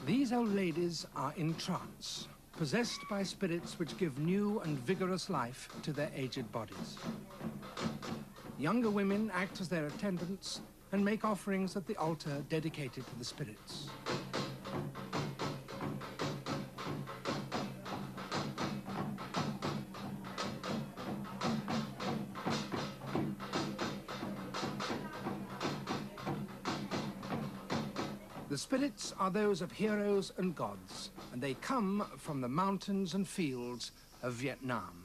These old ladies are in trance, possessed by spirits which give new and vigorous life to their aged bodies. Younger women act as their attendants and make offerings at the altar dedicated to the spirits. The spirits are those of heroes and gods, and they come from the mountains and fields of Vietnam.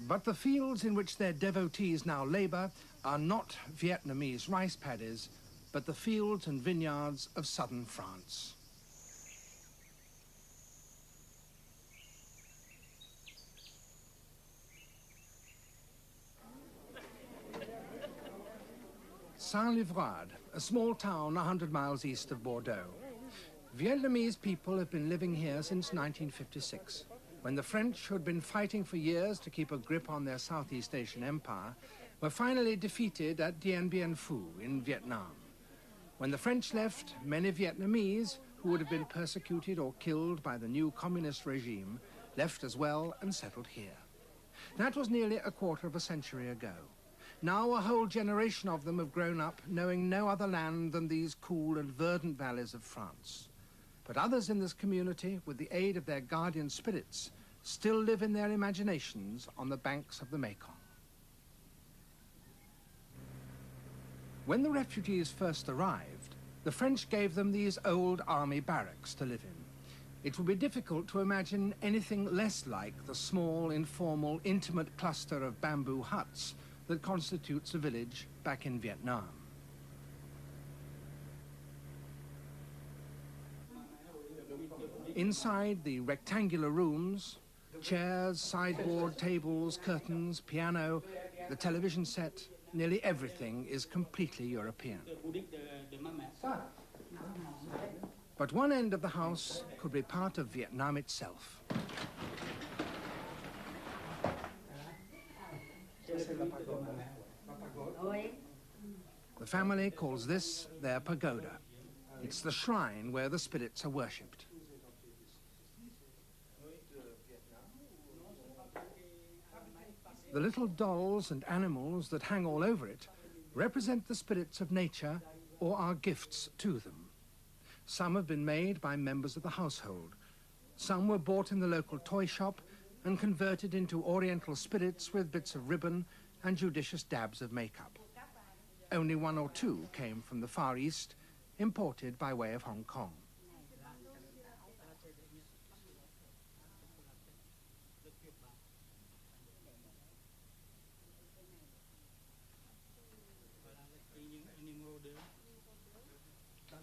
But the fields in which their devotees now labor are not Vietnamese rice paddies, but the fields and vineyards of southern France. Saint-Livrade, a small town 100 miles east of Bordeaux. Vietnamese people have been living here since 1956, when the French, who had been fighting for years to keep a grip on their Southeast Asian empire, were finally defeated at Dien Bien Phu in Vietnam. When the French left, many Vietnamese, who would have been persecuted or killed by the new communist regime, left as well and settled here. That was nearly a quarter of a century ago. Now a whole generation of them have grown up knowing no other land than these cool and verdant valleys of France. But others in this community, with the aid of their guardian spirits, still live in their imaginations on the banks of the Mekong. When the refugees first arrived, the French gave them these old army barracks to live in. It would be difficult to imagine anything less like the small, informal, intimate cluster of bamboo huts that constitutes a village back in Vietnam. Inside the rectangular rooms, chairs, sideboard, tables, curtains, piano, the television set, nearly everything is completely European. But one end of the house could be part of Vietnam itself. The family calls this their pagoda. It's the shrine where the spirits are worshipped. The little dolls and animals that hang all over it represent the spirits of nature or are gifts to them. Some have been made by members of the household. Some were bought in the local toy shop and converted into oriental spirits with bits of ribbon and judicious dabs of makeup. Only one or two came from the Far East, imported by way of Hong Kong.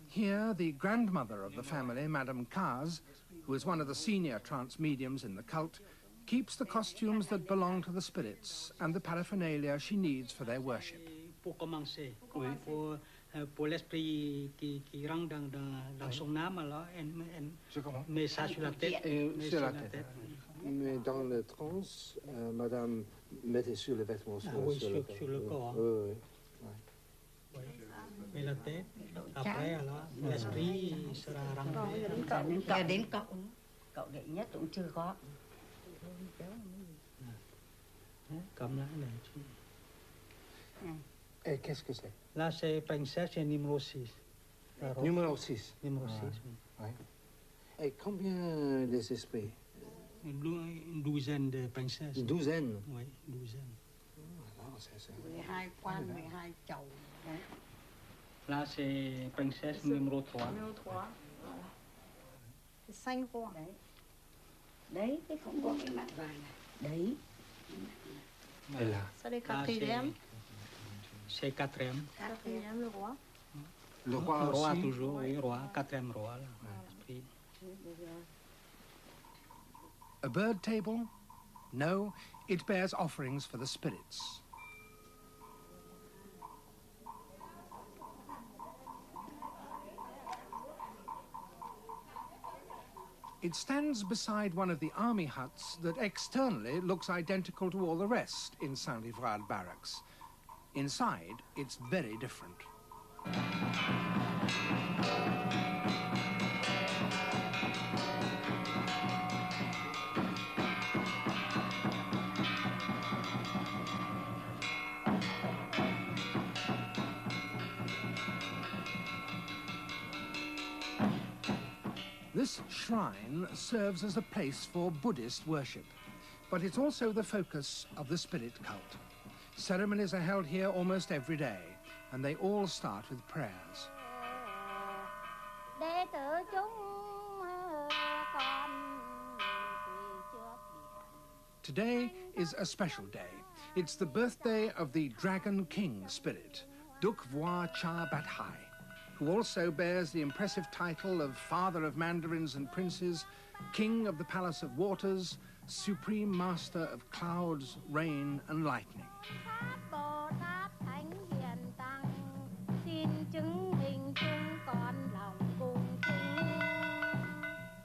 Here, the grandmother of the family, Madame Kaz, who is one of the senior trance mediums in the cult, keeps the costumes that belong to the spirits and the paraphernalia she needs for their worship. Pour commencer, pour l'esprit qui rentre dans son âme, alors, met ça sur la tête. Sur la tête. Mais dans le trance, Madame mettait sur les vêtements sur le corps. Oui. Mais la tête, après, alors, l'esprit sera rentré. Đến cậu đệ nhất cũng chưa có. Comme là, Et qu'est-ce que c'est? Là, c'est princesse et numéro 6. Numéro 6. Numéro 6, oui. Et combien des esprits? Une douzaine de princesses. Une douzaine? Oui, une douzaine. Non, c'est... 12 quan, 12 chầu. Là, c'est princesse numéro 3. Numéro 3, voilà. C'est 5 rois. Đấy, cái không có cái mặt vàng này. Đấy. Et là? Ça, les quatrième. C'est quatrième. Quatrième, le roi. Le roi aussi? Le roi toujours, oui, roi, quatrième roi, là. Esprit. A bird table? No, it bears offerings for the spirits. It stands beside one of the army huts that externally looks identical to all the rest in Saint-Livrade barracks. Inside, it's very different. This shrine serves as a place for Buddhist worship, but it's also the focus of the spirit cult. Ceremonies are held here almost every day, and they all start with prayers. Today is a special day. It's the birthday of the Dragon King spirit, Duk Voi Cha Bat Hai, who also bears the impressive title of Father of Mandarins and Princes, King of the Palace of Waters, Supreme Master of Clouds, Rain and Lightning.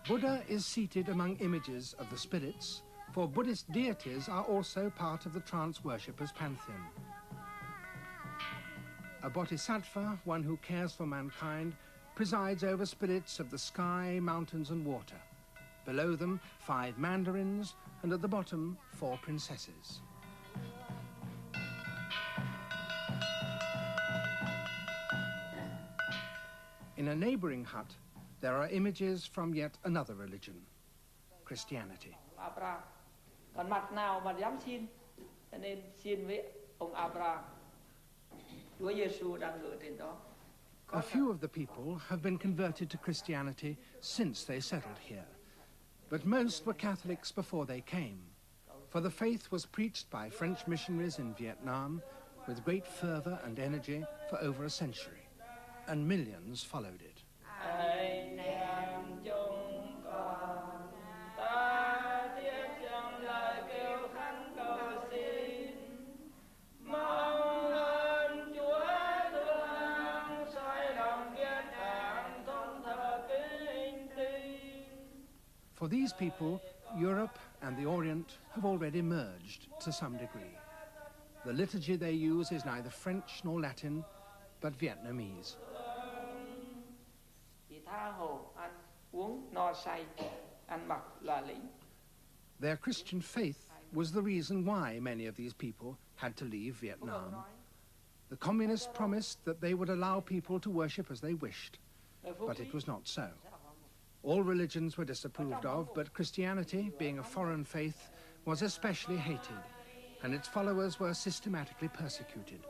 Buddha is seated among images of the spirits, for Buddhist deities are also part of the trance worshippers' pantheon. A bodhisattva, one who cares for mankind, presides over spirits of the sky, mountains and water. Below them, 5 mandarins, and at the bottom, 4 princesses. In a neighboring hut, there are images from yet another religion, Christianity. A few of the people have been converted to Christianity since they settled here, but most were Catholics before they came, for the faith was preached by French missionaries in Vietnam with great fervor and energy for over a century, and millions followed it. For these people, Europe and the Orient have already merged to some degree. The liturgy they use is neither French nor Latin, but Vietnamese. Their Christian faith was the reason why many of these people had to leave Vietnam. The communists promised that they would allow people to worship as they wished, but it was not so. All religions were disapproved of, but Christianity, being a foreign faith, was especially hated, and its followers were systematically persecuted.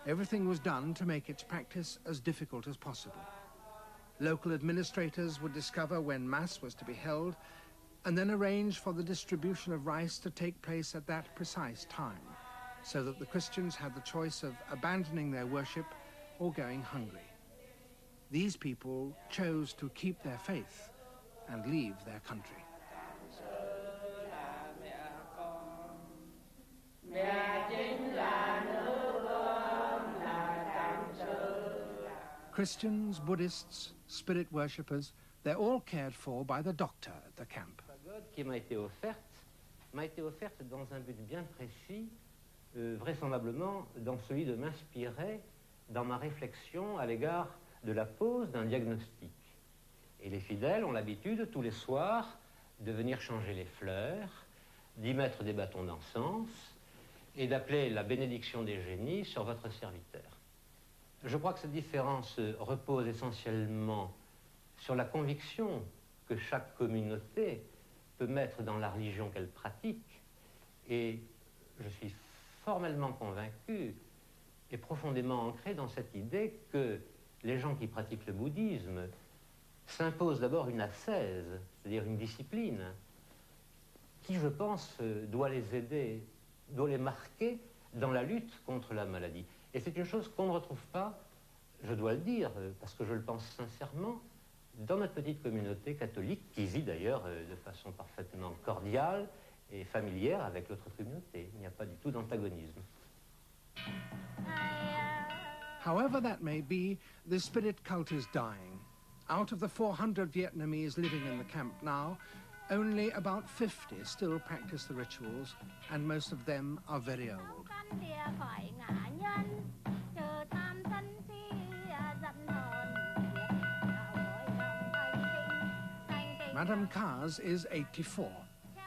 Everything was done to make its practice as difficult as possible. Local administrators would discover when Mass was to be held, and then arrange for the distribution of rice to take place at that precise time, so that the Christians had the choice of abandoning their worship or going hungry. These people chose to keep their faith and leave their country. Christians, Buddhists, spirit worshippers, they're all cared for by the doctor at the camp. Qui m'a été offerte dans un but bien précis, vraisemblablement dans celui de m'inspirer dans ma réflexion à l'égard de la pose d'un diagnostic. Et les fidèles ont l'habitude, tous les soirs, de venir changer les fleurs, d'y mettre des bâtons d'encens et d'appeler la bénédiction des génies sur votre serviteur. Je crois que cette différence repose essentiellement sur la conviction que chaque communauté peut mettre dans la religion qu'elle pratique, et je suis formellement convaincu et profondément ancré dans cette idée que les gens qui pratiquent le bouddhisme s'imposent d'abord une ascèse, c'est-à-dire une discipline, qui, je pense, doit les aider, doit les marquer dans la lutte contre la maladie. Et c'est une chose qu'on ne retrouve pas, je dois le dire, parce que je le pense sincèrement, dans notre petite communauté catholique, qui vit d'ailleurs de façon parfaitement cordiale et familière avec l'autre communauté. Il n'y a pas du tout d'antagonisme. However that may be, the spirit cult is dying, Out of the 400 Vietnamese living in the camp now, only about 50 still practice the rituals, and most of them are very old. Madame Kaz is 84,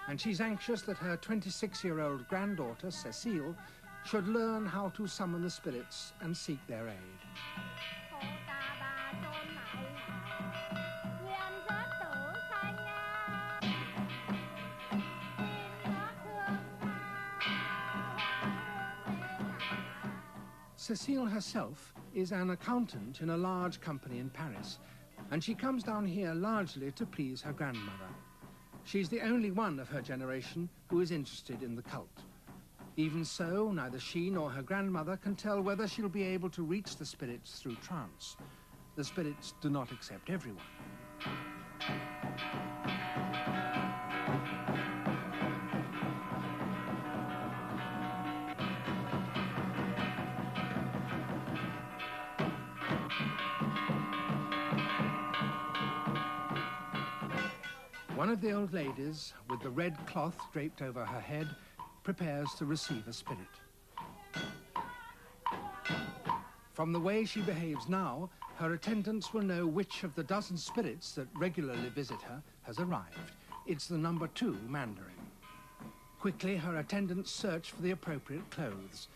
and she's anxious that her 26-year-old granddaughter, Cécile, should learn how to summon the spirits and seek their aid. Cécile herself is an accountant in a large company in Paris, and she comes down here largely to please her grandmother. She's the only one of her generation who is interested in the cult. Even so, neither she nor her grandmother can tell whether she'll be able to reach the spirits through trance. The spirits do not accept everyone. One of the old ladies, with the red cloth draped over her head, prepares to receive a spirit. From the way she behaves now, her attendants will know which of the dozen spirits that regularly visit her has arrived. It's the number 2 Mandarin. Quickly, her attendants search for the appropriate clothes.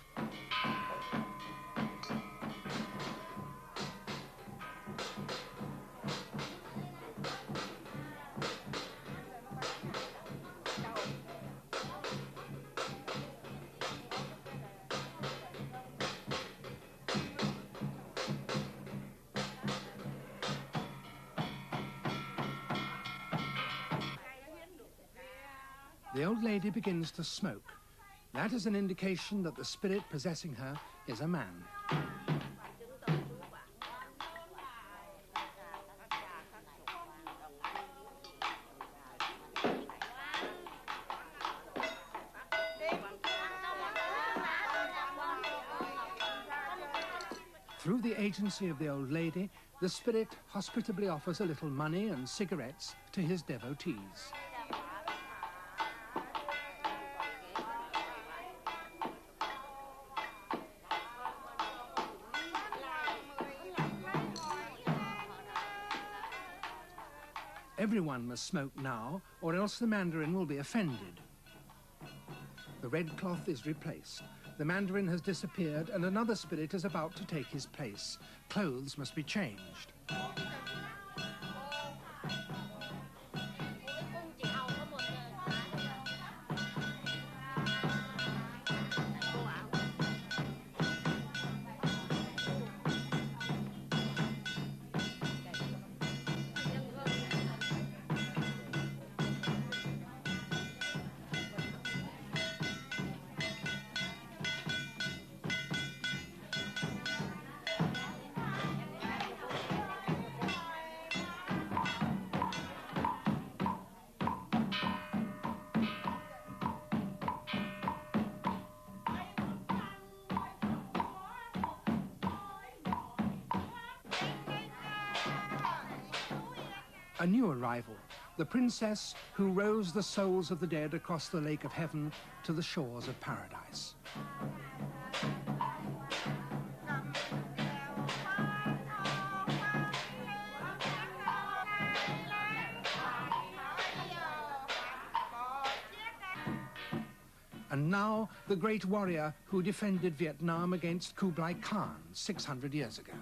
The old lady begins to smoke. That is an indication that the spirit possessing her is a man. Through the agency of the old lady, the spirit hospitably offers a little money and cigarettes to his devotees. Everyone must smoke now, or else the Mandarin will be offended. The red cloth is replaced. The Mandarin has disappeared, and another spirit is about to take his place. Clothes must be changed. A new arrival, the princess who rows the souls of the dead across the lake of heaven to the shores of paradise. And now, the great warrior who defended Vietnam against Kublai Khan 600 years ago.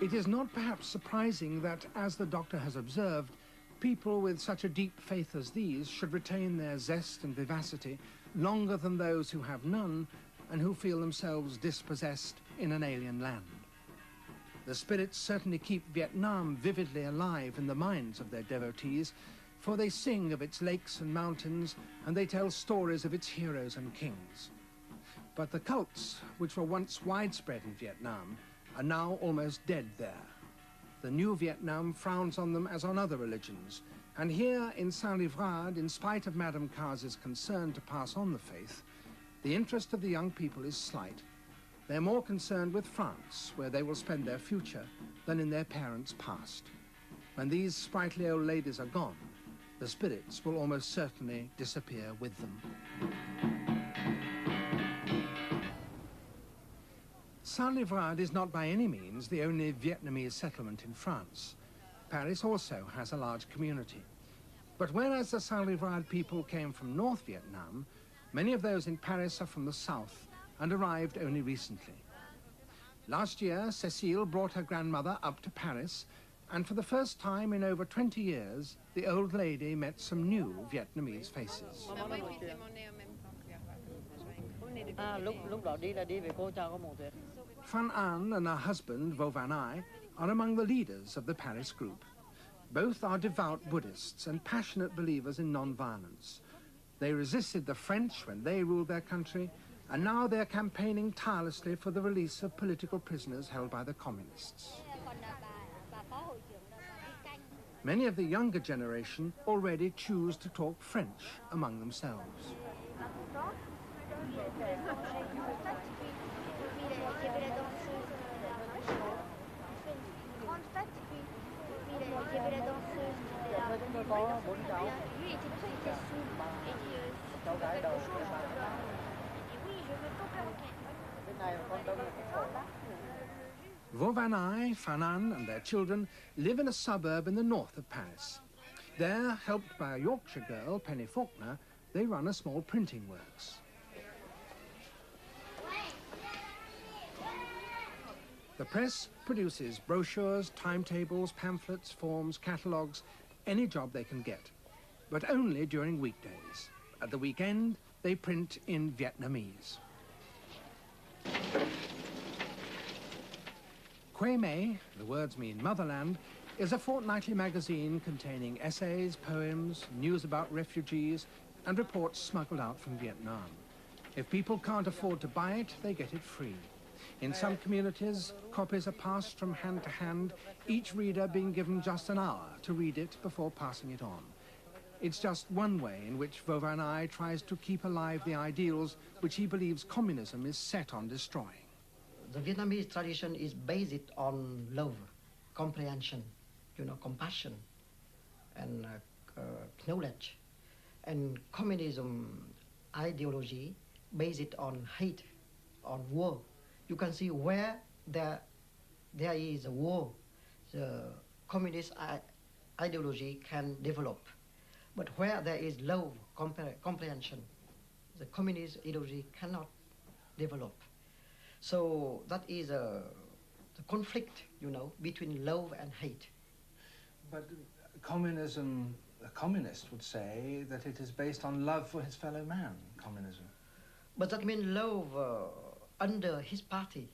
It is not perhaps surprising that, as the doctor has observed, people with such a deep faith as these should retain their zest and vivacity longer than those who have none and who feel themselves dispossessed in an alien land. The spirits certainly keep Vietnam vividly alive in the minds of their devotees, for they sing of its lakes and mountains, and they tell stories of its heroes and kings. But the cults, which were once widespread in Vietnam, are now almost dead there. the new Vietnam frowns on them as on other religions, and here in Saint-Livrade, in spite of Madame Cars's concern to pass on the faith, the interest of the young people is slight. They're more concerned with France, where they will spend their future, than in their parents' past. When these sprightly old ladies are gone, the spirits will almost certainly disappear with them. Saint-Livrade is not by any means the only Vietnamese settlement in France. Paris also has a large community. But whereas the Saint-Livrade people came from North Vietnam, many of those in Paris are from the south and arrived only recently. Last year, Cécile brought her grandmother up to Paris, and for the first time in over 20 years, the old lady met some new Vietnamese faces. Phan An and her husband, Vo Van Ai, are among the leaders of the Paris group. Both are devout Buddhists and passionate believers in non-violence. They resisted the French when they ruled their country, and now they're campaigning tirelessly for the release of political prisoners held by the communists. Many of the younger generation already choose to talk French among themselves. Vo Van Ai, Phan An and their children live in a suburb in the north of Paris. There, helped by a Yorkshire girl, Penny Faulkner, they run a small printing works. The press produces brochures, timetables, pamphlets, forms, catalogues, any job they can get, but only during weekdays. At the weekend, they print in Vietnamese. Quê Mai, the words mean motherland, is a fortnightly magazine containing essays, poems, news about refugees, and reports smuggled out from Vietnam. If people can't afford to buy it, they get it free. In some communities, copies are passed from hand to hand, each reader being given just an hour to read it before passing it on. It's just one way in which Vo Van Ai tries to keep alive the ideals which he believes communism is set on destroying. The Vietnamese tradition is based on love, comprehension, compassion, and knowledge. And communism ideology based on hate, on war. You can see where there is a war, the communist ideology can develop. But where there is love, comprehension, the communist ideology cannot develop. So that is the conflict, between love and hate. But communism, a communist would say that it is based on love for his fellow man, communism. But that means love under his party.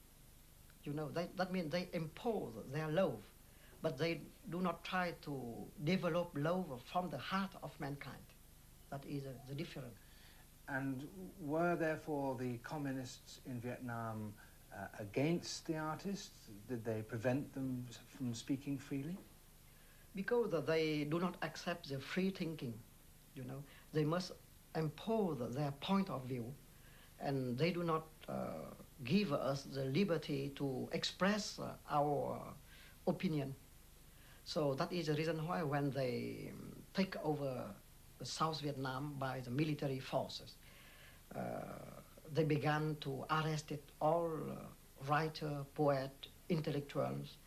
That means they impose their love, but they do not try to develop love from the heart of mankind. That is the difference. And were therefore the communists in Vietnam against the artists? Did they prevent them from speaking freely? Because they do not accept the free thinking, They must impose their point of view, and they do not give us the liberty to express our opinion. So that is the reason why when they take over the South Vietnam by the military forces, they began to arrest all writer, poet, intellectuals,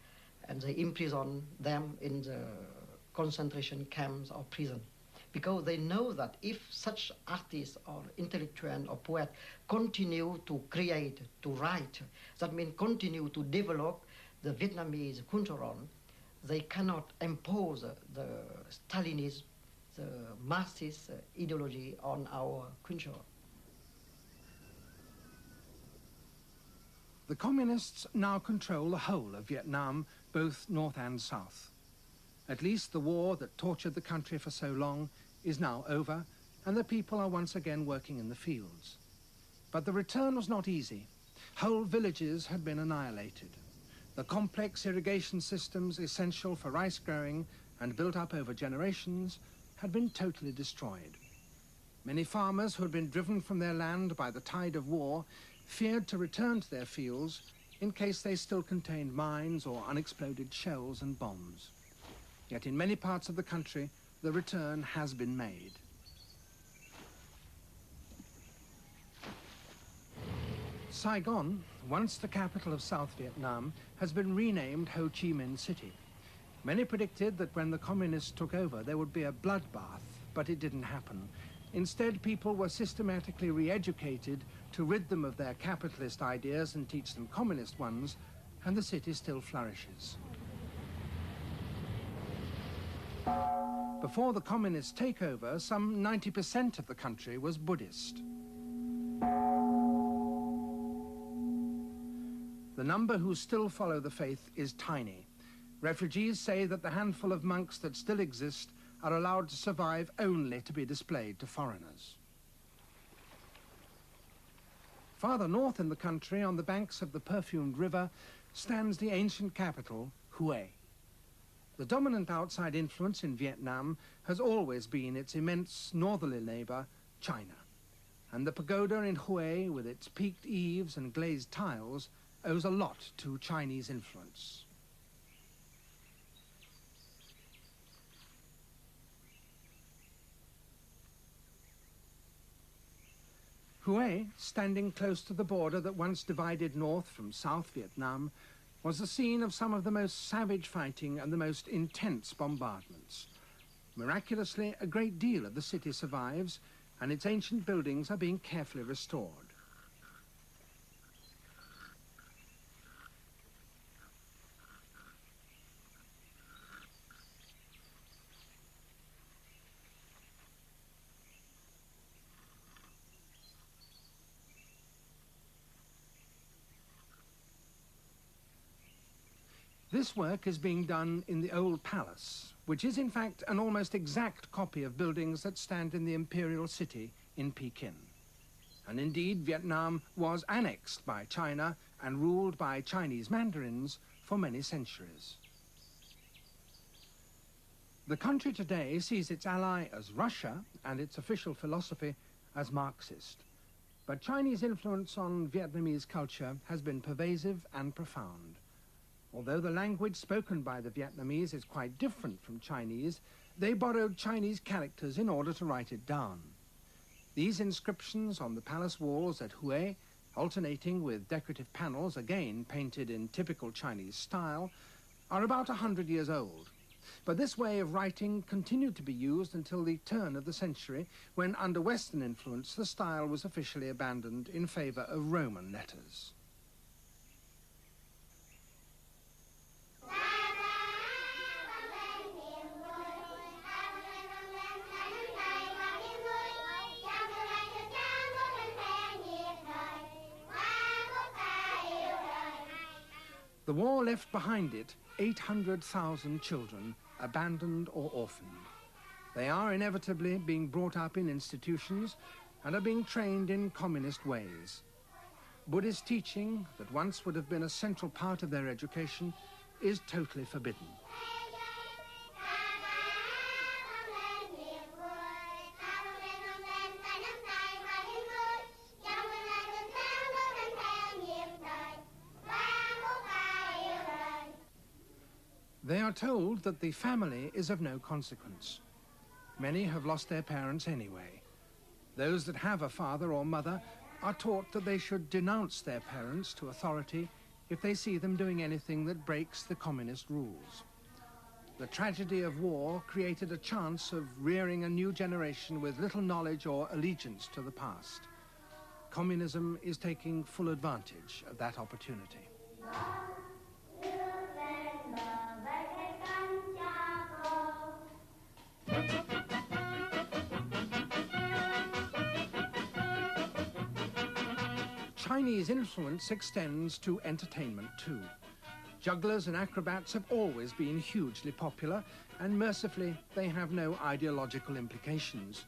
and they imprison them in the concentration camps or prison. Because they know that if such artists or intellectual or poet continue to create, to write, that means continue to develop the Vietnamese culture, they cannot impose the Stalinism, the Marxist ideology on our culture. The communists now control the whole of Vietnam, both north and south. At least the war that tortured the country for so long is now over, and the people are once again working in the fields. But the return was not easy. Whole villages had been annihilated. The complex irrigation systems essential for rice growing and built up over generations had been totally destroyed. Many farmers who had been driven from their land by the tide of war feared to return to their fields in case they still contained mines or unexploded shells and bombs. Yet in many parts of the country, the return has been made. Saigon, once the capital of South Vietnam, has been renamed Ho Chi Minh City. Many predicted that when the communists took over, there would be a bloodbath, but it didn't happen. Instead, people were systematically re-educated to rid them of their capitalist ideas and teach them communist ones, and the city still flourishes. Before the communist takeover, some 90% of the country was Buddhist. The number who still follow the faith is tiny. Refugees say that the handful of monks that still exist are allowed to survive only to be displayed to foreigners. Farther north in the country, on the banks of the perfumed river, stands the ancient capital, Hue. The dominant outside influence in Vietnam has always been its immense northerly neighbor, China. And the pagoda in Hue, with its peaked eaves and glazed tiles, owes a lot to Chinese influence. Hue, standing close to the border that once divided north from South Vietnam, was the scene of some of the most savage fighting and the most intense bombardments. Miraculously, a great deal of the city survives, and its ancient buildings are being carefully restored. This work is being done in the old palace, which is in fact an almost exact copy of buildings that stand in the imperial city in Peking. And indeed, Vietnam was annexed by China and ruled by Chinese mandarins for many centuries. The country today sees its ally as Russia and its official philosophy as Marxist. But Chinese influence on Vietnamese culture has been pervasive and profound. Although the language spoken by the Vietnamese is quite different from Chinese, they borrowed Chinese characters in order to write it down. These inscriptions on the palace walls at Hue, alternating with decorative panels, again painted in typical Chinese style, are about 100 years old. But this way of writing continued to be used until the turn of the century, when under Western influence the style was officially abandoned in favor of Roman letters. The war left behind it 800,000 children, abandoned or orphaned. They are inevitably being brought up in institutions and are being trained in communist ways. Buddhist teaching, that once would have been a central part of their education, is totally forbidden. They are told that the family is of no consequence. Many have lost their parents anyway. Those that have a father or mother are taught that they should denounce their parents to authority if they see them doing anything that breaks the communist rules. The tragedy of war created a chance of rearing a new generation with little knowledge or allegiance to the past. Communism is taking full advantage of that opportunity. Chinese influence extends to entertainment too. Jugglers and acrobats have always been hugely popular, and mercifully they have no ideological implications.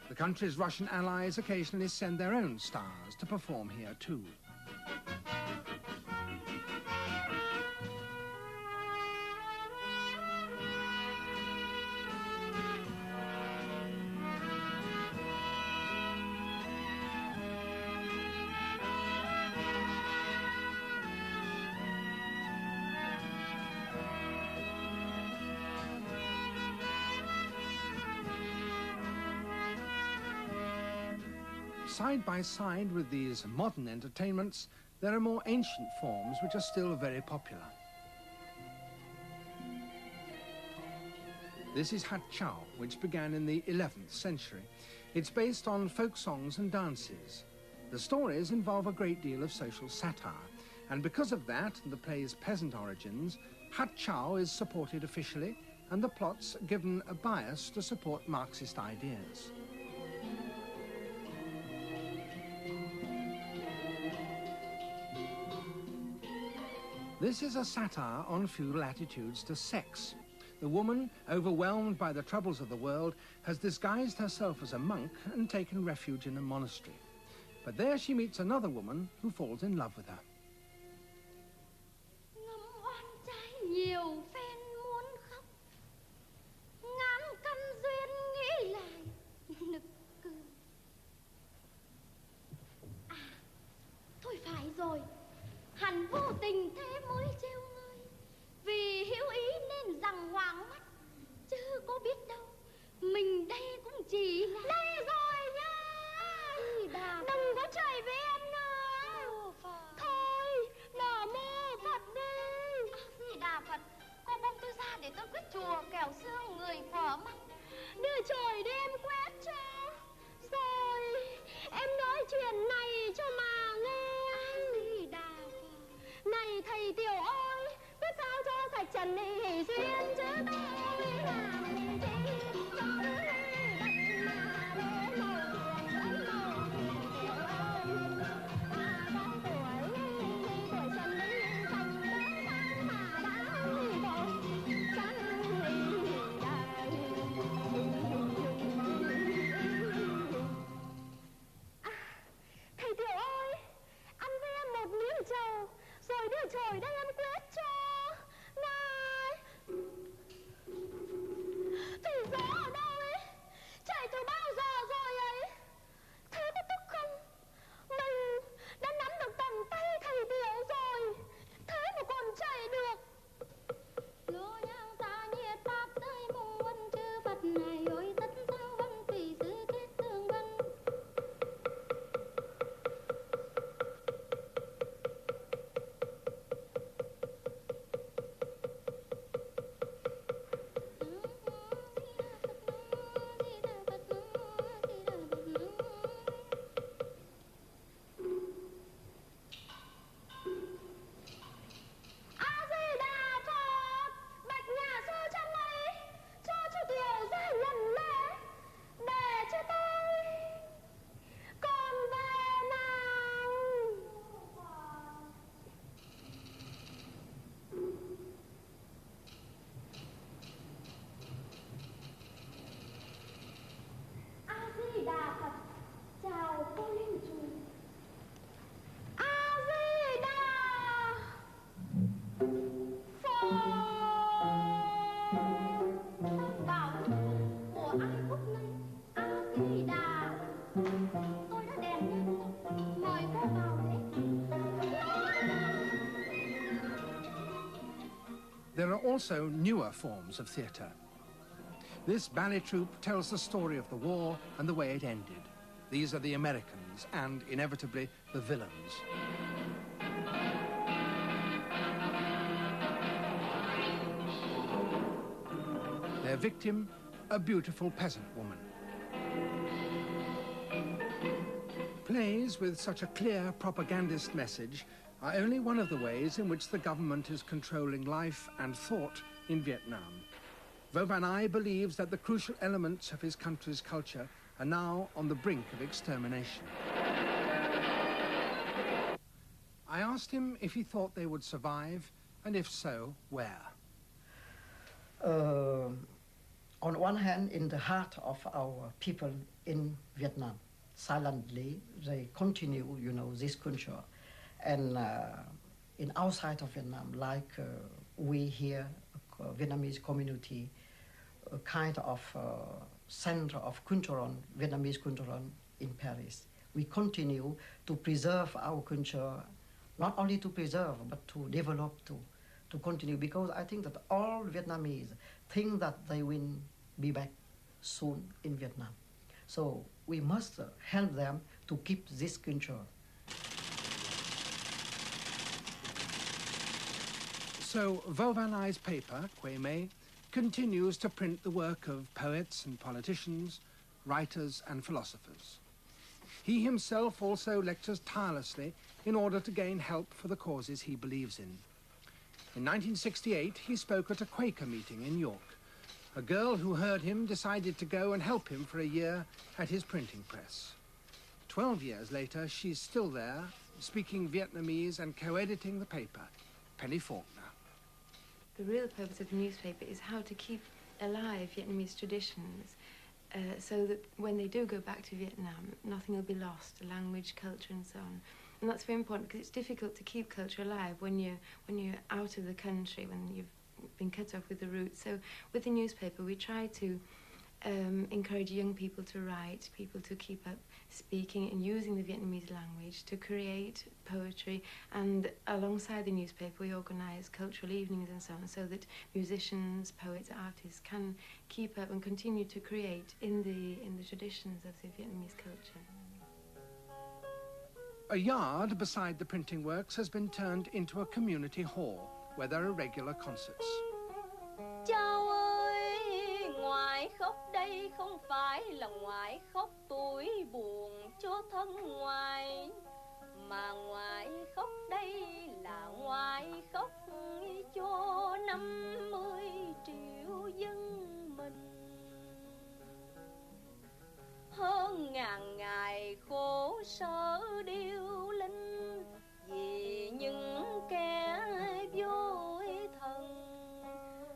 The country's Russian allies occasionally send their own stars to perform here too. Side by side with these modern entertainments, there are more ancient forms which are still very popular. This is hat chow, which began in the 11th century. It's based on folk songs and dances. The stories involve a great deal of social satire, and because of that and the play's peasant origins, hat chow is supported officially, and the plots given a bias to support Marxist ideas. This is a satire on feudal attitudes to sex. The woman, overwhelmed by the troubles of the world, has disguised herself as a monk and taken refuge in a monastery. But there she meets another woman who falls in love with her. Ngắm oan trái nhiều phen muốn khóc, ngàn căn duyên nghĩ lại nực cười. À, thôi phải rồi, hẳn vô tình thế mới trêu ngươi, vì hữu ý nên rằng hoàng mắt, chứ có biết đâu mình đây cũng chỉ là đây rồi nhá. Đừng có chạy với em nữa. Thôi, nở mơ Phật đi. Gì Đà Phật, cô buông tôi ra để tôi quét chùa kẻo xương người phở mắt. Đưa trời đi em quét cho. Rồi, em nói chuyện này cho mà nghe. Gì Đà Phật. Này thầy Tiểu ơi, biết sao cho sạch trần hỷ duyên chứ tôi làm gì cho rồi đưa trời đây em quét cho. Này, thì gió ở đâu ấy, chạy từ bao giờ rồi ấy. Thế có tức không? Mình đã nắm được tầm tay thầy Tiểu rồi, thế mà còn chạy được. Lúa nhang ta nhiệt pháp tới mùng vân chư Phật này ôi tất sao vân tùy sư kết tương vân. There are also newer forms of theatre. This ballet troupe tells the story of the war and the way it ended. These are the Americans and, inevitably, the villains. Their victim, a beautiful peasant woman. Plays with such a clear propagandist message are only one of the ways in which the government is controlling life and thought in Vietnam. Vo Van Ai believes that the crucial elements of his country's culture are now on the brink of extermination. I asked him if he thought they would survive, and if so, where? On one hand, in the heart of our people in Vietnam, silently, they continue, you know, this culture. And in outside of Vietnam, like we here, Vietnamese community, a kind of center of cultural, Vietnamese cultural in Paris. We continue to preserve our culture, not only to preserve, but to develop, to continue, because I think that all Vietnamese think that they will be back soon in Vietnam. So we must help them to keep this culture. So Vo Van Ai's paper, Quê Mê, continues to print the work of poets and politicians, writers and philosophers. He himself also lectures tirelessly in order to gain help for the causes he believes in. In 1968, he spoke at a Quaker meeting in York. A girl who heard him decided to go and help him for a year at his printing press. 12 years later, she's still there, speaking Vietnamese and co-editing the paper, Penny Faulkner. The real purpose of the newspaper is how to keep alive Vietnamese traditions so that when they do go back to Vietnam, nothing will be lost, language, culture and so on. And that's very important because it's difficult to keep culture alive when you're out of the country, when you've been cut off with the roots. So with the newspaper, we try to encourage young people to write, people to keep up speaking and using the Vietnamese language to create poetry, and alongside the newspaper we organise cultural evenings and so on, so that musicians, poets, artists can keep up and continue to create in the traditions of the Vietnamese culture. A yard beside the printing works has been turned into a community hall where there are regular concerts. Cháu ơi, ngoại khóc đây không phải là ngoại khóc tuổi buồn cho thân ngoại, mà ngoại khóc đây là ngoại khóc cho 50 triệu dân mình. Hơn ngàn ngày khổ sở điêu linh vì những kẻ vô thần.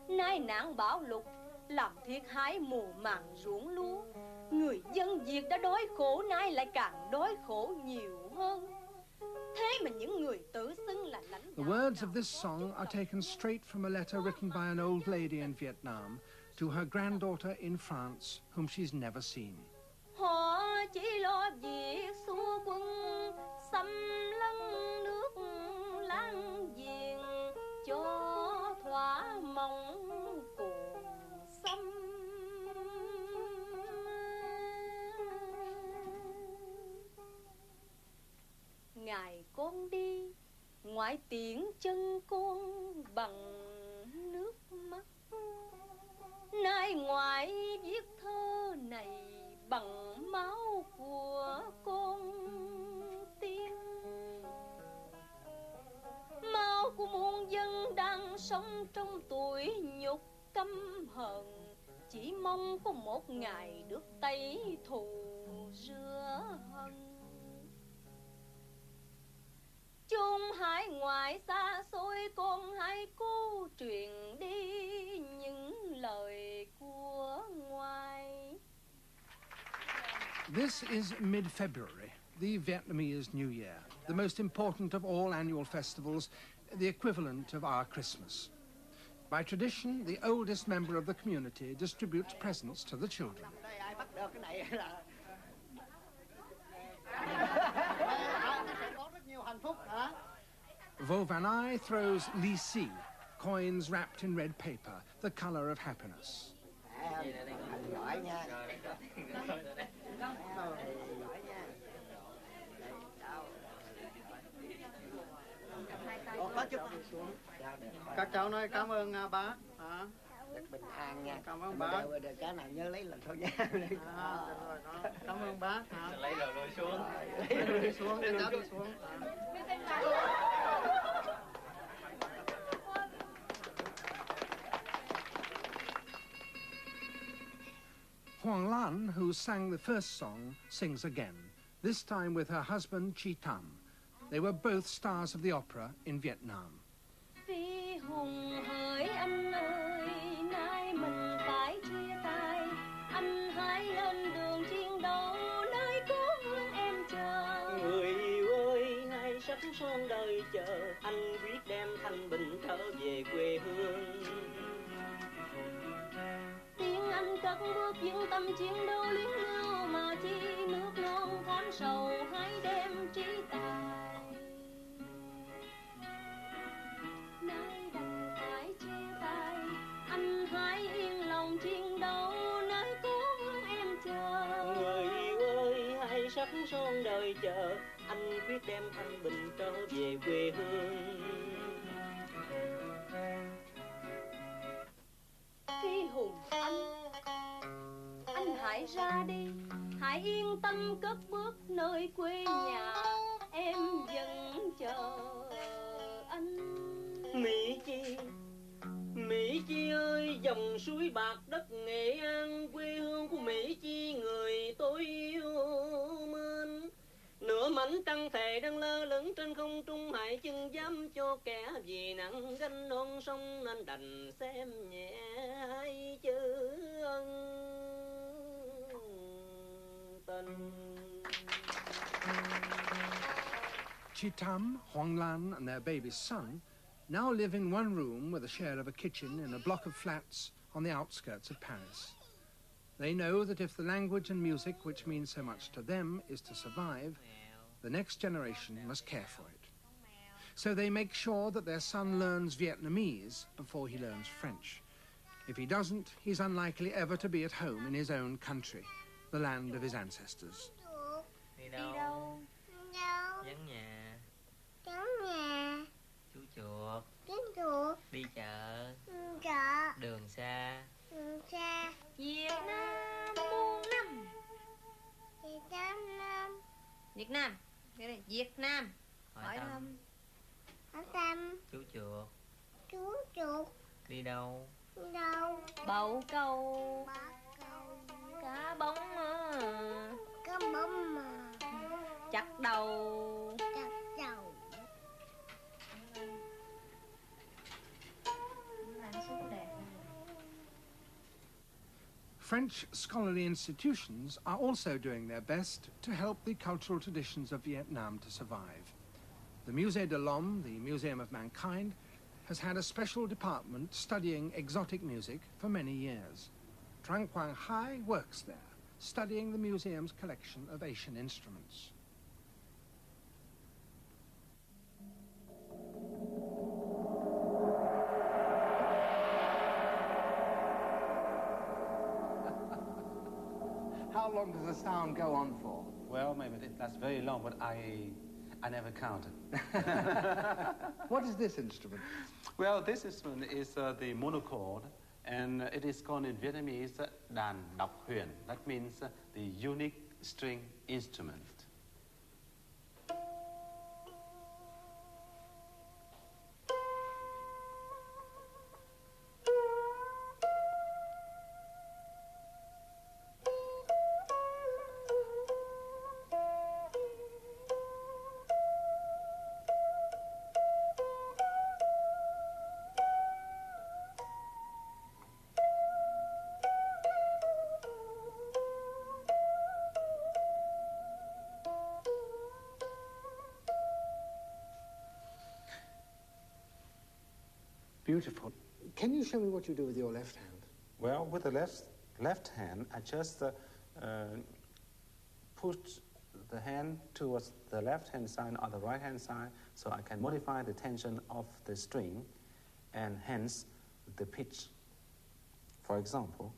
Nay nạn bão lụt làm thiệt hại mùa màng ruộng lúa, người dân Việt đã đói khổ, nay lại càng đói khổ nhiều hơn. Thế mà những người tự xưng là lãnh đạo. The words of this song are taken straight from a letter written by an old lady in Vietnam to her granddaughter in France, whom she's never seen. Họ chỉ lo việc xua quân, xâm lấn nước láng giềng cho thỏa mộng cùng xâm. Ngày con đi, ngoại tiễn chân con bằng nước mắt. Nay ngoại viết thơ này bằng máu của con tim, máu của muôn dân đang sống trong tuổi nhục căm hờn, chỉ mong có một ngày được tẩy thù rửa hận. Chốn hải ngoại xa xôi, con hãy cố truyền đi những lời của ngoại. This is mid-February, the Vietnamese New Year, the most important of all annual festivals, the equivalent of our Christmas. By tradition, the oldest member of the community distributes presents to the children. Vo Van Ai throws lì xì, coins wrapped in red paper, the colour of happiness. Các cháu nói cảm ơn bác. Được bình an nha. Cảm ơn bác. Được cái nào nhớ lấy lần thôi nha. Cảm ơn bác. Lấy đầu lôi xuống. Lấy đầu đi xuống, các cháu đi xuống. Huang Lan, who sang the first song, sings again, this time with her husband Chi Tam. They were both stars of the opera in Vietnam. Phi hùng hỡi anh ơi, nay mình phải chia tay. Anh hãy lên đường chiến đấu, nơi có hương em chờ. Người yêu ơi, nay sắp son đời chờ, anh quyết đem thanh bình trở về quê hương. Tiếng anh cất bước vững tâm chiến đấu luyến lưu, mà chi nước non thám sầu hãy đem trí tài. Nay đành phải chia tay, anh hãy yên lòng chiến đấu, nơi có hương em chờ. Người yêu ơi, sắc son đời chờ, anh quyết đem thanh bình trở về quê hương. Phi hùng anh hãy ra đi, hãy yên tâm cất bước nơi quê nhà, em vẫn chờ anh. Mỹ Chi ơi, dòng suối bạc đất Nghệ An, quê hương của Mỹ Chi người tôi yêu mến. Nửa mảnh trăng thề đang lơ lửng trên không trung, hãy chừng dám cho kẻ vì nặng gánh non sông, nên đành xem nhẹ hai chữ ân tình. Chitam, Huanglan and their baby son now live in one room with a share of a kitchen in a block of flats on the outskirts of Paris. They know that if the language and music which mean so much to them is to survive, the next generation must care for it. So they make sure that their son learns Vietnamese before he learns French. If he doesn't, he's unlikely ever to be at home in his own country, the land of his ancestors. Đi đâu? Vắng nhà. Chú chuột. Đi chợ. Đường xa. Việt Nam muôn năm. Việt Nam. Cái này Việt Nam. Hỏi thăm. Chú chuột. Đi đâu? Bầu câu. Cá bóng mà. Chặt đầu. French scholarly institutions are also doing their best to help the cultural traditions of Vietnam to survive. The Musée de l'Homme, the Museum of Mankind, has had a special department studying exotic music for many years. Trang Quang Hai works there, studying the museum's collection of Asian instruments. How long does the sound go on for? Well, maybe that's very long, but I never counted. What is this instrument? Well, this instrument is the monochord, and it is called in Vietnamese đàn độc huyền. That means the unique string instrument. Beautiful. Can you show me what you do with your left hand? Well, with the left hand, I just put the hand towards the left-hand side or the right-hand side, so I can modify the tension of the string and hence the pitch. For example,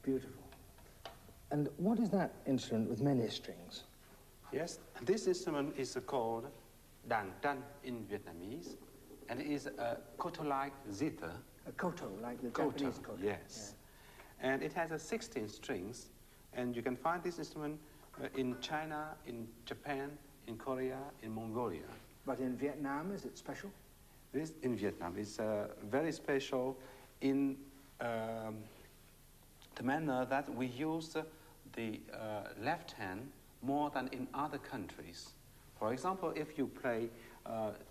Beautiful. And what is that instrument with many strings? yes, this instrument is called đàn tranh in Vietnamese, and it is a koto-like zither. A koto, like the Koto, Japanese koto. yes. Yeah. And it has 16 strings, and you can find this instrument in China, in Japan, in Korea, in Mongolia. But in Vietnam, is it special? This in Vietnam is very special in the manner that we use the left hand more than in other countries. For example, if you play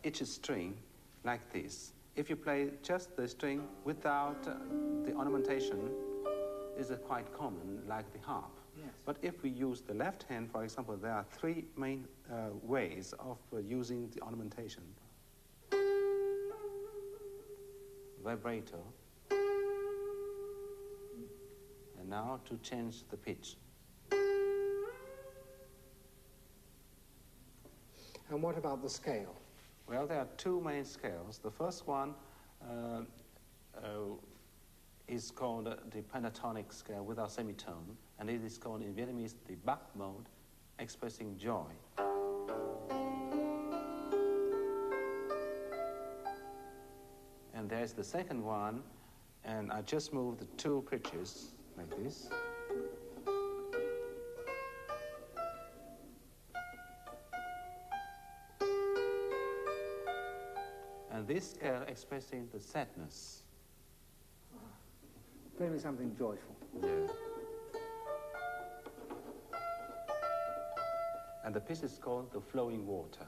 each string like this, if you play just the string without the ornamentation, is quite common, like the harp. Yes. But if we use the left hand, for example, there are three main ways of using the ornamentation. Vibrato. And now to change the pitch. And what about the scale? Well, there are two main scales. The first one is called the pentatonic scale without semitone, and it is called in Vietnamese the Bach mode, expressing joy. And there's the second one, and I just moved the two pitches like this. And this scale expressing the sadness. Play me something joyful. Yeah. And the piece is called The Flowing Water.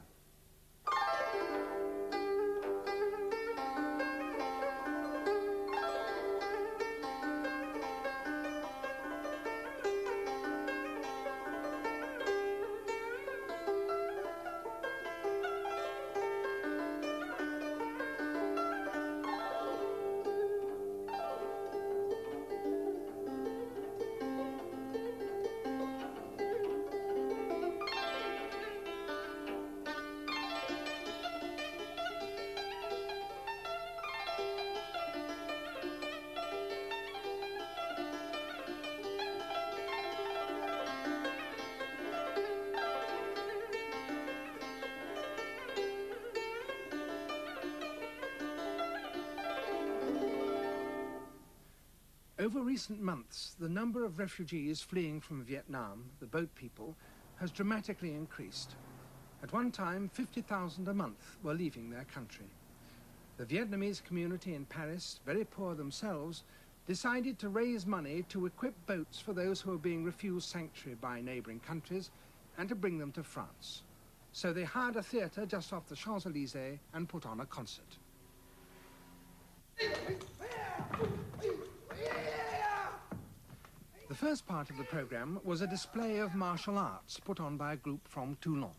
Over recent months, the number of refugees fleeing from Vietnam, the boat people, has dramatically increased. At one time, 50,000 a month were leaving their country. The Vietnamese community in Paris, very poor themselves, decided to raise money to equip boats for those who were being refused sanctuary by neighboring countries and to bring them to France. So they hired a theatre just off the Champs-Élysées and put on a concert. The first part of the programme was a display of martial arts put on by a group from Toulon.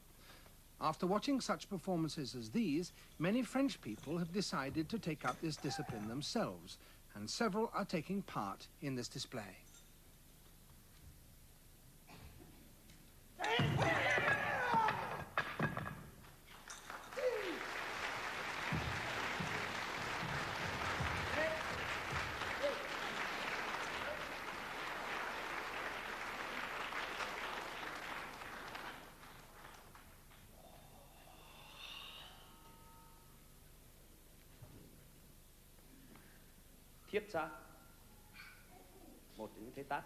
After watching such performances as these, many French people have decided to take up this discipline themselves, and several are taking part in this display. Thiết ra. Một những thế tát.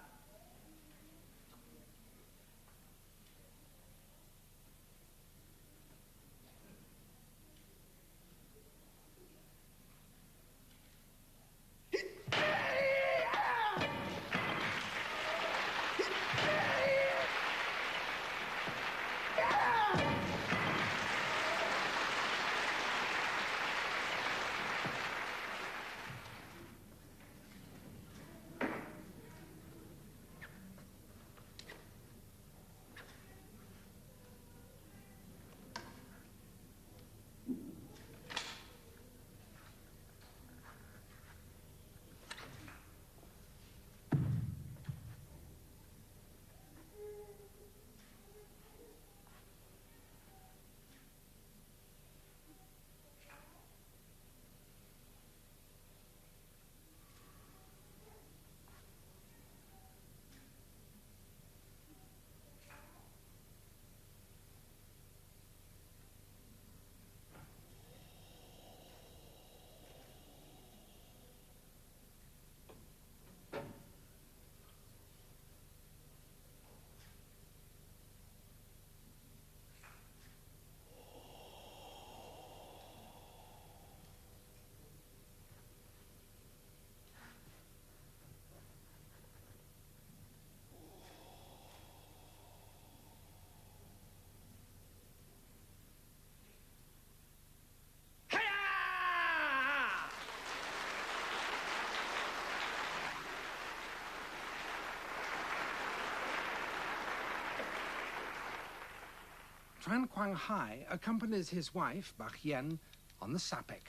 Tran Quang Hai accompanies his wife, Bach Yen, on the sapek.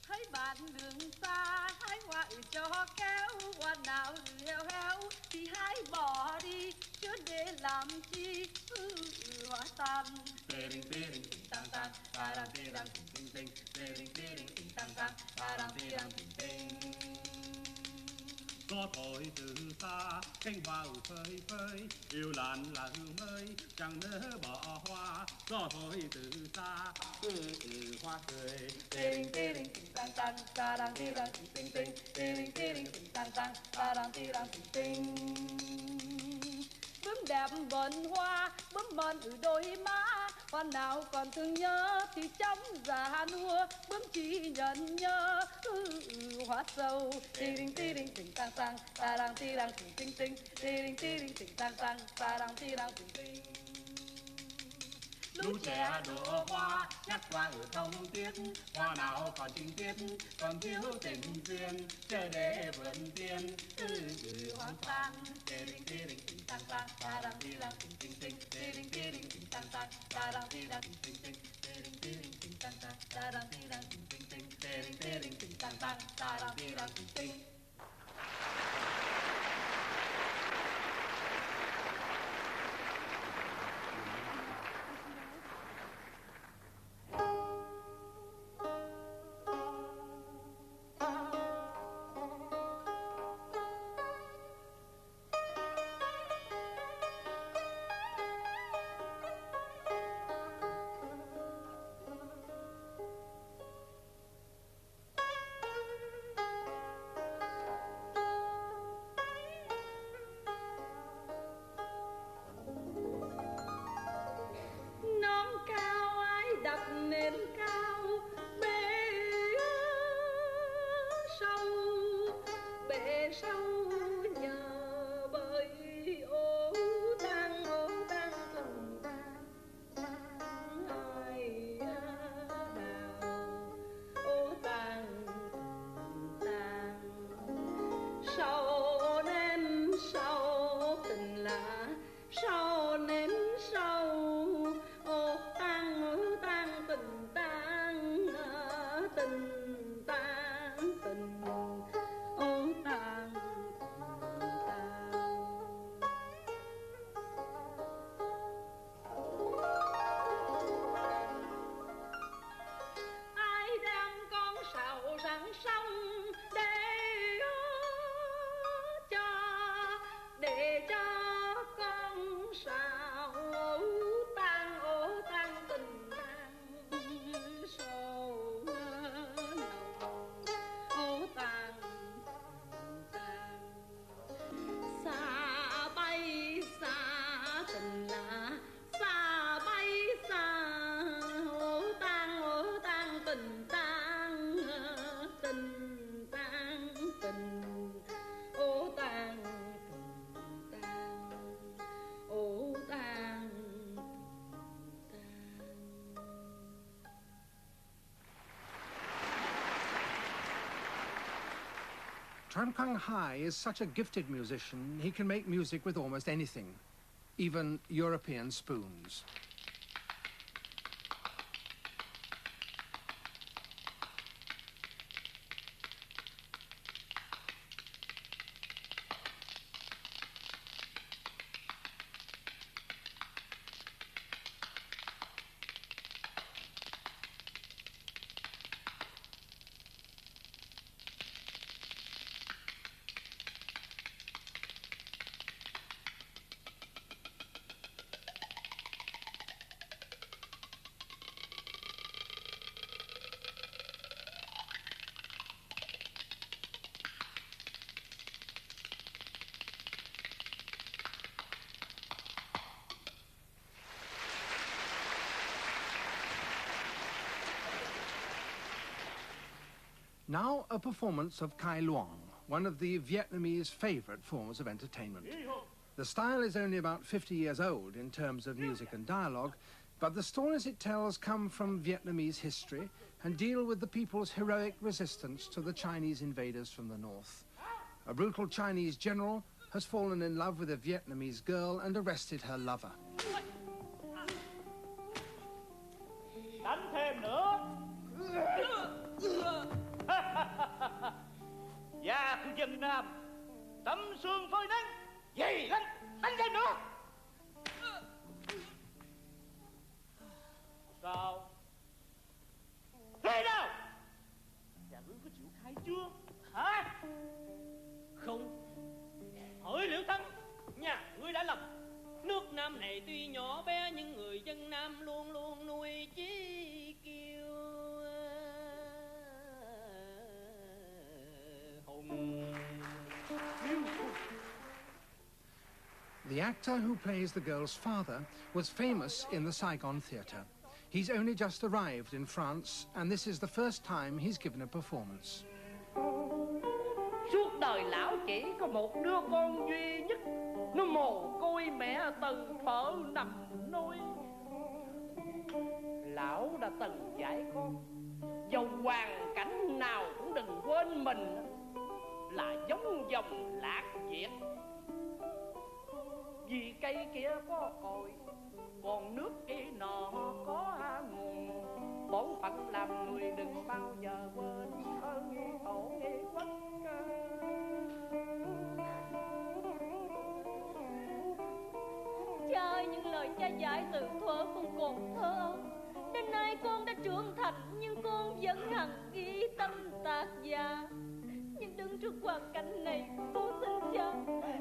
Thấy bạn đường xa hái hoa cho kéo, hoa nào heo heo thì hái bỏ đi, chứ để làm chi hoa tan. Tering tering ting tang tang, tarang tirang ting ting ting, tering tering ting tang tang, tarang tirang ting ting. Gió thổi từ xa, cánh hoa phơi phới, yêu lan là hương ơi, chẳng nỡ bỏ hoa. Gió thổi từ xa, hoa cười. Tering tering ting tang tang, tarang tirang ting ting ting, tering tering ting tang tang, tarang tirang ting ting. Bướm đẹp vần hoa, bướm mòn ở đôi má, hoa nào còn thương nhớ thì trong già nua, bướm chỉ nhận nhớ hoa sâu. Tiring tiring ting tang tang, tarang tirang ting ting ting, tiring tiring ting tang tang, tarang tirang ting ting. Lũ trẻ đổ hoa, nhắc qua ở thông tiết, hoa nào còn trinh tiết, còn thiếu tình duyên, chờ để vườn tiên, hoa tan. Tering tering ting tang tang, tarang tirang ting ting ting, tering tering ting tang tang, tarang tirang ting ting ting, tering tering ting tang tang, tarang tirang ting ting ting, tering tering ting tang tang, tarang tirang ting ting. Nón cao ai đặt nền cao, bể sâu nhờ bởi ô tang từng tang ai đào ô tang sau nếm sau tình lạ sau nếm sau ô tang tình tang tình tang tình ô tang ai đem con sào sẵn sông để cho con sào ô tang tình tang sầu nồng ô tang xa bay xa tình lạ xa bay xa ô tang tình tang tình tang tình ô tang ô tang. Tran Quang Hai is such a gifted musician, he can make music with almost anything, even European spoons. Now a performance of Kai Luong, one of the Vietnamese favorite forms of entertainment. The style is only about 50 years old in terms of music and dialogue, but the stories it tells come from Vietnamese history and deal with the people's heroic resistance to the Chinese invaders from the north. A brutal Chinese general has fallen in love with a Vietnamese girl and arrested her lover. Đánh thêm nữa. Gia của dân Nam, tấm xương phơi nắng, dày lắm, đánh thêm nữa. Sao? Thế nào? Nhà ngươi có chịu khai chưa? Hả? Không. Hỏi Liễu Thắng, nhà ngươi đã lầm. Nước Nam này tuy nhỏ bé nhưng người dân Nam luôn luôn nuôi chí kiêu hùng. The actor who plays the girl's father was famous in the Saigon theatre. He's only just arrived in France, and this is the first time he's given a performance. Suốt đời lão chỉ có một đứa con duy nhất, nó mồ côi mẹ từ thuở nằm nuôi. Lão đã từng dạy con, dầu hoàn cảnh nào cũng đừng quên mình là giống dòng lạc diệt. Vì cây kia có cội, còn nước kia nọ có nguồn. Bổn phận làm người đừng bao giờ quên ơn nghi tổ nghi quốc. Cha ơi, những lời cha dạy từ thuở con còn thơ. Đến nay con đã trưởng thành nhưng con vẫn hằng ghi tâm tạc dạ. Nhưng đứng trước hoàn cảnh này,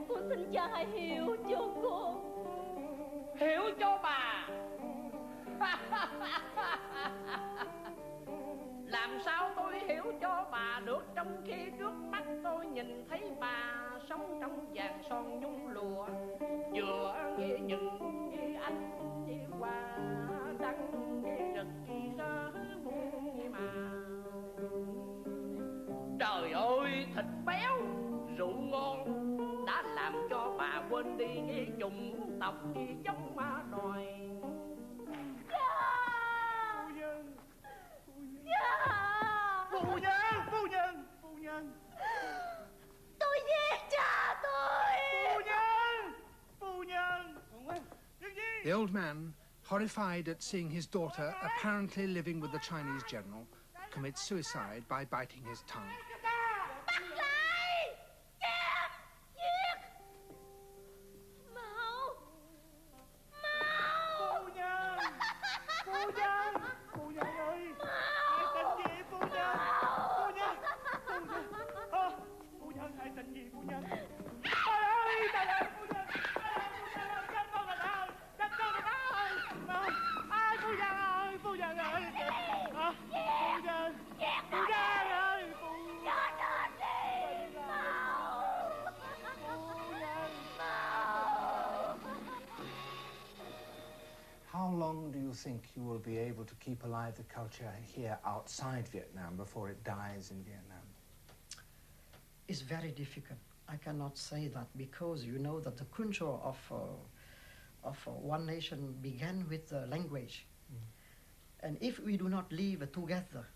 con xin cha hãy hiểu cho con. Hiểu cho bà. Làm sao tôi hiểu cho bà được trong khi trước mắt tôi nhìn thấy bà sống trong vàng son nhung lụa, vừa nghe những nghe anh nghe hoa đăng nghe rực rỡ muôn mà. Trời ơi, thịt béo rượu ngon đã làm cho bà quên đi nghe chủng tộc đi giống ma đòi. Phu nhân. Tôi giết cha tôi. Phu nhân. The old man, horrified at seeing his daughter apparently living with the Chinese general, commits suicide by biting his tongue. Bắt lại! Chém! Giết! Mau! Phu nhân ơi! Hãy tin gì phu nhân? Phu nhân hãy tin gì phu nhân? Trời ơi, phu nhân! Trách con người ta ơi! Ai phu nhân ơi! Phu nhân ơi! How long do you think you will be able to keep alive the culture here outside Vietnam before it dies in Vietnam? It's very difficult. I cannot say that because you know that the culture of one nation began with the language. And if we do not live together,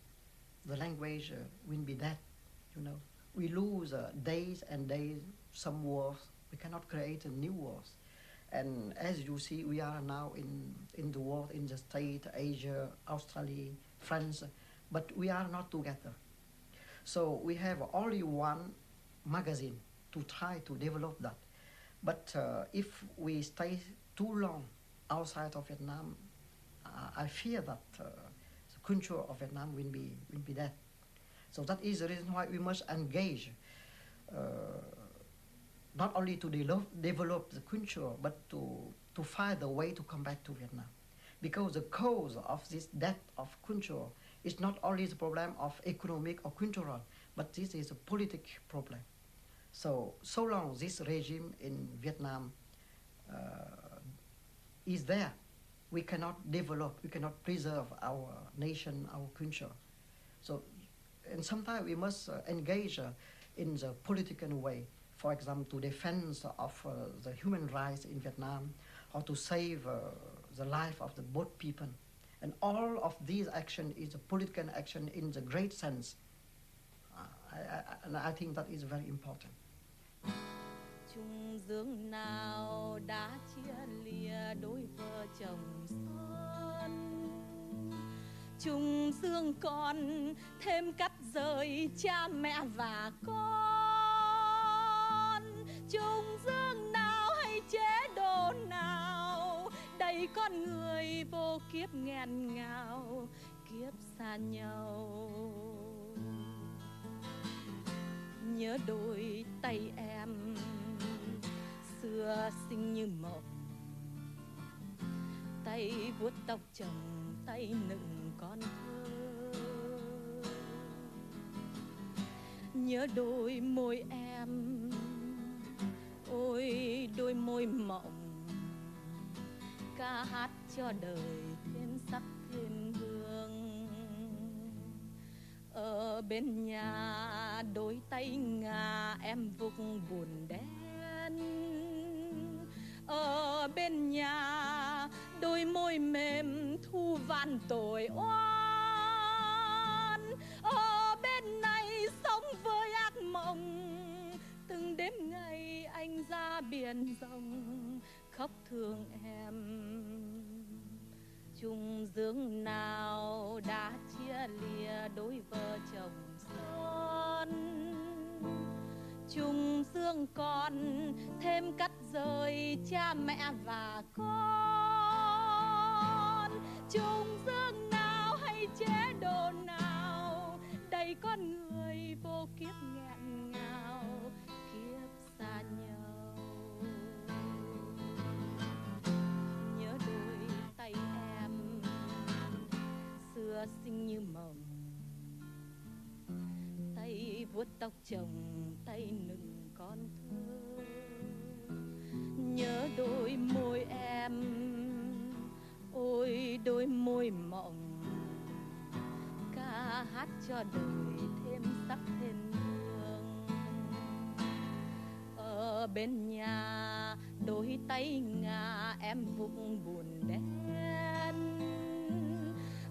the language will be dead, you know. We lose days and days, some wars. We cannot create new wars. And as you see, we are now in the world, in the States, Asia, Australia, France, but we are not together. So we have only one magazine to try to develop that. But if we stay too long outside of Vietnam, I fear that the culture of Vietnam will be dead. So that is the reason why we must engage, not only to develop the culture, but to find a way to come back to Vietnam. Because the cause of this death of culture is not only the problem of economic or cultural, but this is a political problem. So long this regime in Vietnam is there, we cannot develop, we cannot preserve our nation, our culture. So, and sometimes we must engage in the political way, for example, to defend of the human rights in Vietnam, or to save the life of the both people. And all of these action is a political action in the great sense. And I think that is very important. Chung dương nào đã chia lìa đôi vợ chồng son, chung dương còn thêm cắt rời cha mẹ và con. Chung dương nào hay chế độ nào đầy con người vô kiếp nghẹn ngào, kiếp xa nhau. Nhớ đôi tay em xưa xinh như mộng, tay vuốt tóc chồng, tay nựng con thơ. Nhớ đôi môi em, ôi đôi môi mộng, ca hát cho đời thêm sắc thêm hương. Ở bên nhà đôi tay ngà em vục buồn đen, ở bên nhà đôi môi mềm thu vạn tội oan. Ở bên này sống với ác mộng, từng đêm ngày anh ra biển rộng khóc thương em. Chung dương nào đã chia lìa đôi vợ chồng son, chung dương còn thêm cắt rời cha mẹ và con. Chung dương nào hay chế độ nào đầy con người vô kiếp nghẹn ngào, kiếp xa nhau. Nhớ đôi tay em xưa xinh như mộng, tay vuốt tóc chồng, tay nựng con thơ. Nhớ đôi môi em, ôi đôi môi mộng, ca hát cho đời thêm sắc thêm hương. Ở bên nhà đôi tay ngà em vục buồn đen,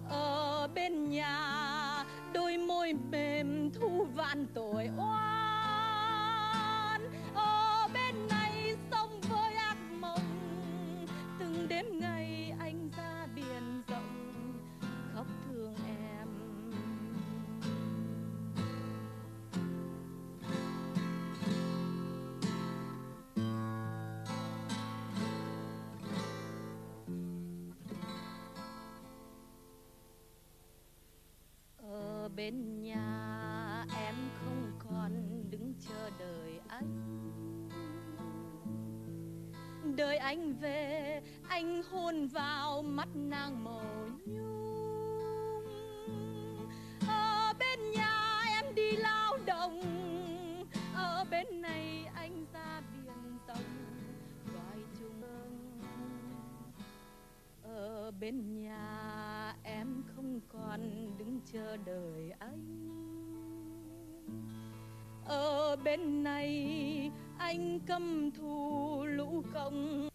ở bên nhà đôi môi mềm thu vạn tội oan. Ở bên này sống với ác mộng, từng đêm ngày anh ra biển rộng khóc thương em. Ở bên nhà em không còn đứng chờ đợi anh, đợi anh về anh hôn vào mắt nàng màu nhung. Ở bên nhà em đi lao động, ở bên này anh ra biển rộng gọi chung. Ở bên nhà em không còn đứng chờ đợi anh, ở bên này anh căm thù lũ công.